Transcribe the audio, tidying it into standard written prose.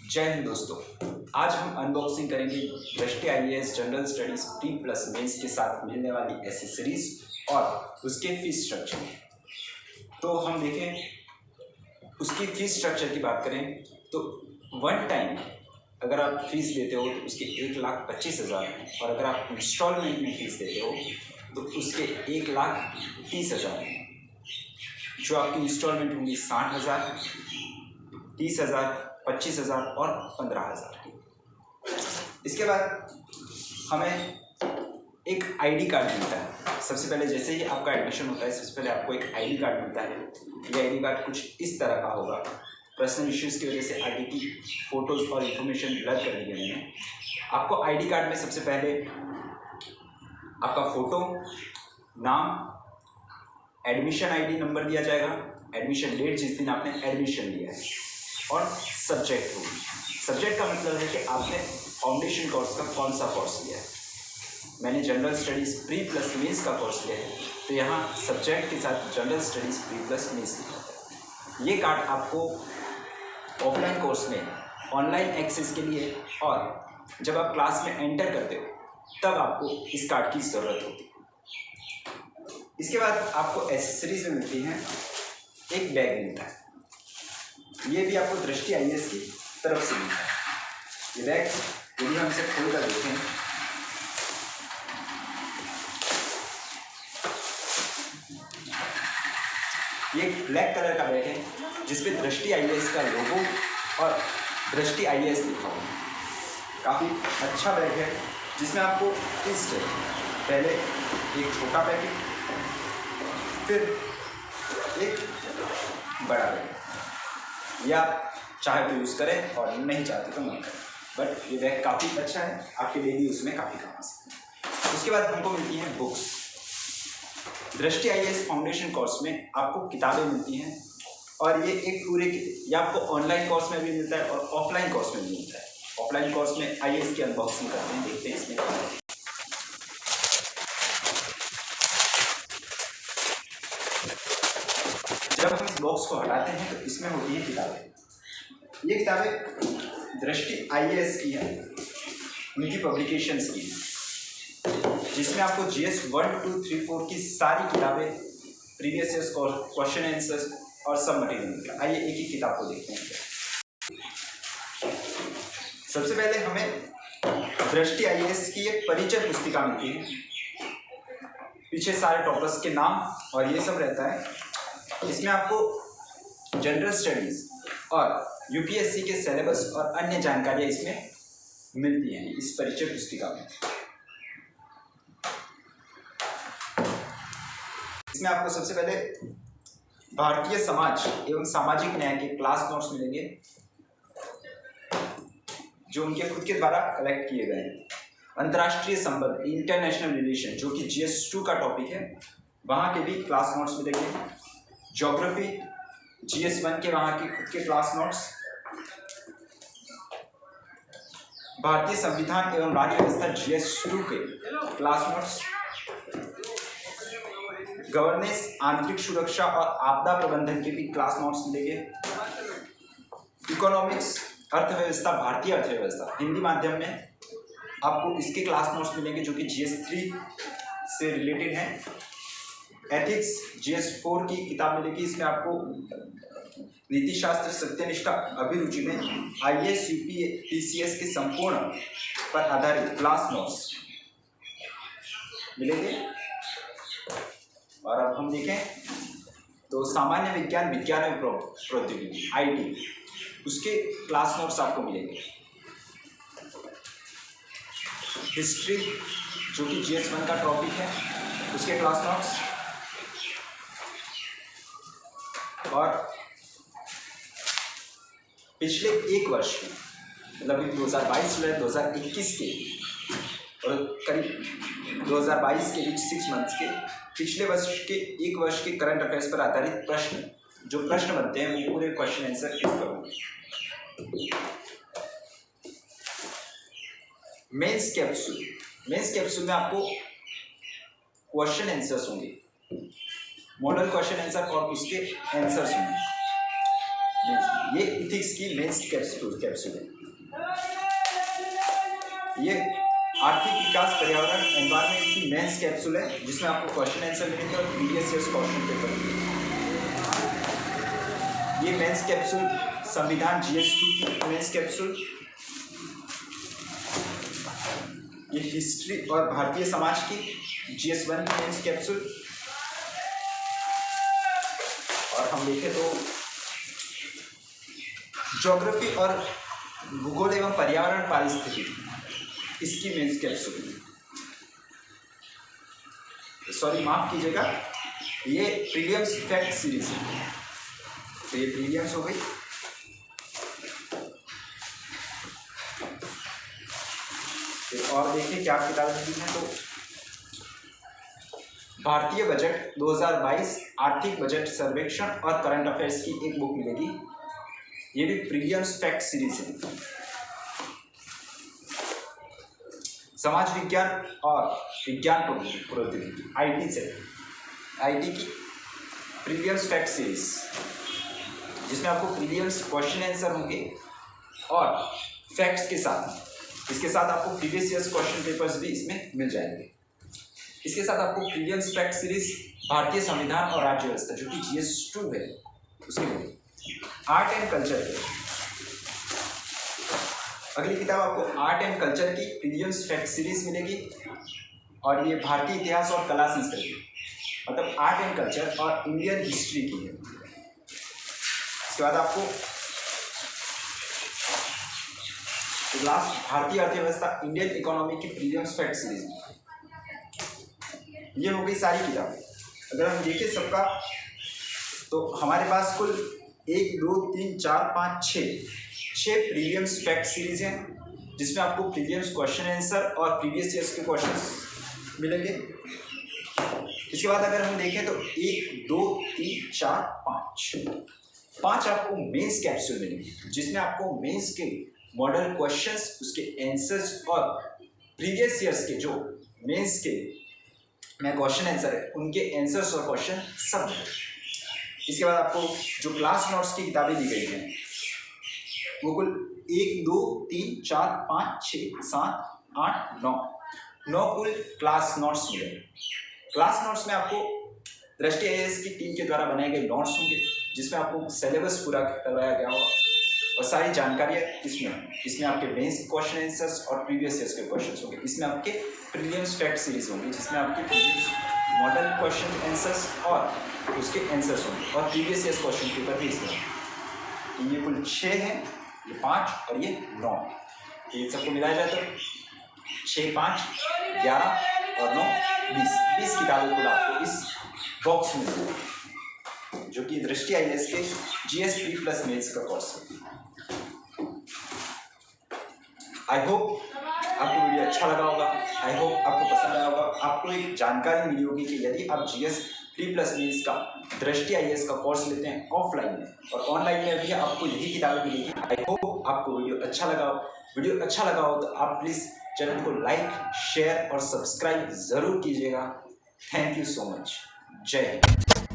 जय हिंद दोस्तों। आज हम अनबॉक्सिंग करेंगे Drishti IAS general studies pre plus mains के साथ मिलने वाली एसेसरीज और उसके फीस स्ट्रक्चर। तो हम देखें उसकी फीस स्ट्रक्चर की बात करें तो वन टाइम अगर आप फीस देते हो तो उसके 1,25,000 और अगर आप इंस्टॉलमेंट में फीस देते हो तो उसके 1,30,000 जो आपकी इंस्टॉलमेंट होंगी 60,000, 30,000, 25,000 और 15,000 की। इसके बाद हमें एक आईडी कार्ड मिलता है। सबसे पहले जैसे ही आपका एडमिशन होता है सबसे पहले आपको एक आईडी कार्ड मिलता है। ये आईडी कार्ड कुछ इस तरह का होगा। पर्सनल इश्यूज़ की वजह से आगे की फ़ोटोज़ और इन्फॉर्मेशन रद्द कर दी गई है। आपको आईडी कार्ड में सबसे पहले आपका फ़ोटो, नाम, एडमिशन आईडी नंबर दिया जाएगा, एडमिशन डेट जिस दिन आपने एडमिशन लिया है और सब्जेक्ट होगी। सब्जेक्ट का मतलब है कि आपने फाउंडेशन कोर्स का कौन सा कोर्स लिया है। मैंने general studies pre plus mains का कोर्स लिया है तो यहाँ सब्जेक्ट के साथ general studies pre plus mains लिखा होता है। ये कार्ड आपको ऑफलाइन कोर्स में ऑनलाइन एक्सेस के लिए और जब आप क्लास में एंटर करते हो तब आपको इस कार्ड की ज़रूरत होती है। इसके बाद आपको एसेसरीज में मिलती हैं। एक बैग मिलता है, ये भी आपको दृष्टि आईएएस की तरफ से मिलता है। ये बैग यदि हम इसे खोल कर देखें ये एक ब्लैक कलर का बैग है जिसपे दृष्टि आईएएस का लोगो और दृष्टि आईएएस लिखा हुआ है। काफ़ी अच्छा बैग है जिसमें आपको इस पहले एक छोटा पैकेट, फिर एक बड़ा बैग। या चाहे तो यूज़ करें और नहीं चाहते तो मत करें, बट ये बैग काफ़ी अच्छा है, आपके डेली यूज़ में काफ़ी काम आ सकता है। उसके बाद हमको मिलती हैं बुक्स। दृष्टि आईएएस फाउंडेशन कोर्स में आपको किताबें मिलती हैं और ये एक पूरे ये आपको ऑनलाइन कोर्स में भी मिलता है और ऑफलाइन कोर्स में भी मिलता है। ऑफलाइन कोर्स में आईएएस की अनबॉक्सिंग करते हैं, देखते हैं इसमें क्या है। जब हम इस बॉक्स को हटाते हैं तो इसमें होती हैं किताबें। ये किताबें दृष्टि आईएएस की हैं, उनकी पब्लिकेशंस की, जिसमें आपको GS 1, 2, 3, 4 की सारी किताबें, प्रीवियस ईयर्स क्वेश्चन आंसर्स और सब मटेरियल मिलता है। आइए एक ही किताब को देखते हैं। सबसे पहले हमें दृष्टि आईएएस की एक परिचय पुस्तिका मिलती है। पीछे सारे टॉपर्स के नाम और ये सब रहता है। इसमें आपको जनरल स्टडीज और यूपीएससी के सिलेबस और अन्य जानकारियाँ इसमें मिलती हैं इस परिचय पुस्तिका में। इसमें आपको सबसे पहले भारतीय समाज एवं सामाजिक न्याय के क्लास नोट्स मिलेंगे जो उनके खुद के द्वारा कलेक्ट किए गए हैं। अंतर्राष्ट्रीय संबंध, इंटरनेशनल रिलेशन, जो कि GS 2 का टॉपिक है, वहाँ के भी क्लास नोट्स मिलेंगे। ज्योग्राफी, GS 1 के वहाँ के खुद के क्लास नोट्स। भारतीय संविधान एवं राज्य व्यवस्था GS 2 के क्लास नोट्स। गवर्नेंस, आंतरिक सुरक्षा और आपदा प्रबंधन के भी क्लास नोट्स मिलेंगे। इकोनॉमिक्स, अर्थव्यवस्था, भारतीय अर्थव्यवस्था, हिंदी माध्यम में आपको इसके क्लास नोट्स मिलेंगे जो कि GS 3 से रिलेटेड हैं। एथिक्स, GS 4 की किताब मिलेगी। इसमें आपको नीतिशास्त्र, सत्यनिष्ठा, अभिरुचि में IAS, UPSC के संपूर्ण पर आधारित क्लास नोट्स मिलेंगे। और अब हम देखें तो सामान्य विज्ञान, विज्ञान एवं प्रौद्योगिकी IT, उसके क्लास नोट्स आपको मिलेंगे। हिस्ट्री, जो कि GS 1 का टॉपिक है, उसके क्लास नोट्स। और पिछले एक वर्ष के मतलब 2022 से 2021 के और करीब 2022 के बीच 6 मंथ्स के पिछले वर्ष के एक वर्ष के करंट अफेयर्स पर आधारित प्रश्न, जो प्रश्न बनते हैं वो पूरे क्वेश्चन आंसर इस पर होंगे। मेंस कैप्सूल में आपको क्वेश्चन आंसर्स होंगे, मॉडल क्वेश्चन आंसर और उसके आंसर्स होंगे। ये इथिक्स की मेंस कैप्सूल है। ये आर्थिक विकास पर्यावरण एनवायरमेंट की मेंस कैप्सूल है जिसमें आपको क्वेश्चन आंसर मिलेंगे और प्रीवियस ईयर्स क्वेश्चन पेपर मिलेंगे। ये मेंस कैप्सूल संविधान GS2 की मेंस कैप्सूल, ये हिस्ट्री और भारतीय समाज की GS1 की मेंस कैप्सूल, और हम देखें तो ज्योग्राफी और भूगोल एवं पर्यावरण पारिस्थितिकी इसकी मेंस कैप्सूल, सॉरी माफ कीजिएगा, ये प्रीलिम्स फैक्ट सीरीज है, तो ये प्रीलिम्स हो गई। और देखिए क्या किताबें दी हैं, तो भारतीय बजट 2022 आर्थिक बजट सर्वेक्षण और करंट अफेयर्स की एक बुक मिलेगी, ये भी प्रीलिम्स फैक्ट सीरीज है। समाज विज्ञान और विज्ञान प्रौद्योगिकी IT की प्रीलिम्स फैक्ट सीरीज, जिसमें आपको प्रीलिम्स क्वेश्चन आंसर होंगे और फैक्ट्स के साथ, इसके साथ आपको प्रीवियस ईयर्स क्वेश्चन पेपर्स भी इसमें मिल जाएंगे। इसके साथ आपको प्रीलिम्स फैक्ट सीरीज भारतीय संविधान और राज्य व्यवस्था जो कि GS2 है उसकी आर्ट एंड कल्चर है। अगली किताब आपको आर्ट एंड कल्चर की प्रीलिम्स फैक्ट सीरीज मिलेगी, और ये भारतीय इतिहास और कला संस्कृति, मतलब आर्ट एंड कल्चर और इंडियन हिस्ट्री की है। इसके बाद आपको लास्ट भारतीय अर्थव्यवस्था इंडियन इकोनॉमी की प्रीलिम्स फैक्ट सीरीज, ये हो गई सारी किताबें। अगर हम देखें सबका, तो हमारे पास कुल 1 2 3 4 5 6 प्रीलिम्स फैक्ट सीरीज हैं, जिसमें आपको प्रीलिम्स क्वेश्चन आंसर और प्रीवियस ईयर्स के क्वेश्चंस मिलेंगे। इसके बाद अगर हम देखें तो 1 2 3 4 5 आपको मेंस कैप्सूल मिलेंगे, जिसमें आपको मेंस के मॉडल क्वेश्चंस, उसके आंसर्स और प्रीवियस ईयर्स के जो मेंस के में क्वेश्चन आंसर है उनके आंसर्स और क्वेश्चन सब। इसके बाद आपको जो क्लास नोट्स की किताबें दी गई हैं वो कुल 1 2 3 4 5 6 7 8 9 कुल क्लास नोट्स मिले। क्लास नोट्स में आपको दृष्टि IAS की टीम के द्वारा बनाए गए नोट्स होंगे, जिसमें आपको सिलेबस पूरा करवाया गया होगा और सारी जानकारियाँ इसमें आपके मेंस क्वेश्चन आंसर्स और प्रीवियस ईयर्स के क्वेश्चंस होंगे। इसमें आपके प्रीलिम्स फैक्ट सीरीज होंगी, जिसमें आपके प्रीलिम्स मॉडल क्वेश्चन आंसर्स और उसके आंसर्स होंगे और प्रीवियस ईयर्स क्वेश्चन पेपर भी इसमें। ये कुल 6 हैं, ये 5 और ये 9, ये सबको मिलाया जाए तो 6 5 11 और 9 20 किताबें कुल आपको इस बॉक्स में मिलेंगी, जो कि दृष्टि IAS के GS प्री प्लस मेंस का कोर्स है। आई होप आपको वीडियो अच्छा लगा होगा, आई होप आपको पसंद आया होगा, आपको एक जानकारी मिली होगी कि यदि आप GS प्री प्लस मेंस का दृष्टि IAS का कोर्स लेते हैं ऑफलाइन में और ऑनलाइन में भी आपको यही किताबें मिलेगी। आई होप आपको वीडियो अच्छा लगा हो तो आप प्लीज़ चैनल को लाइक शेयर और सब्सक्राइब ज़रूर कीजिएगा। Thank you so much. जय हिंद।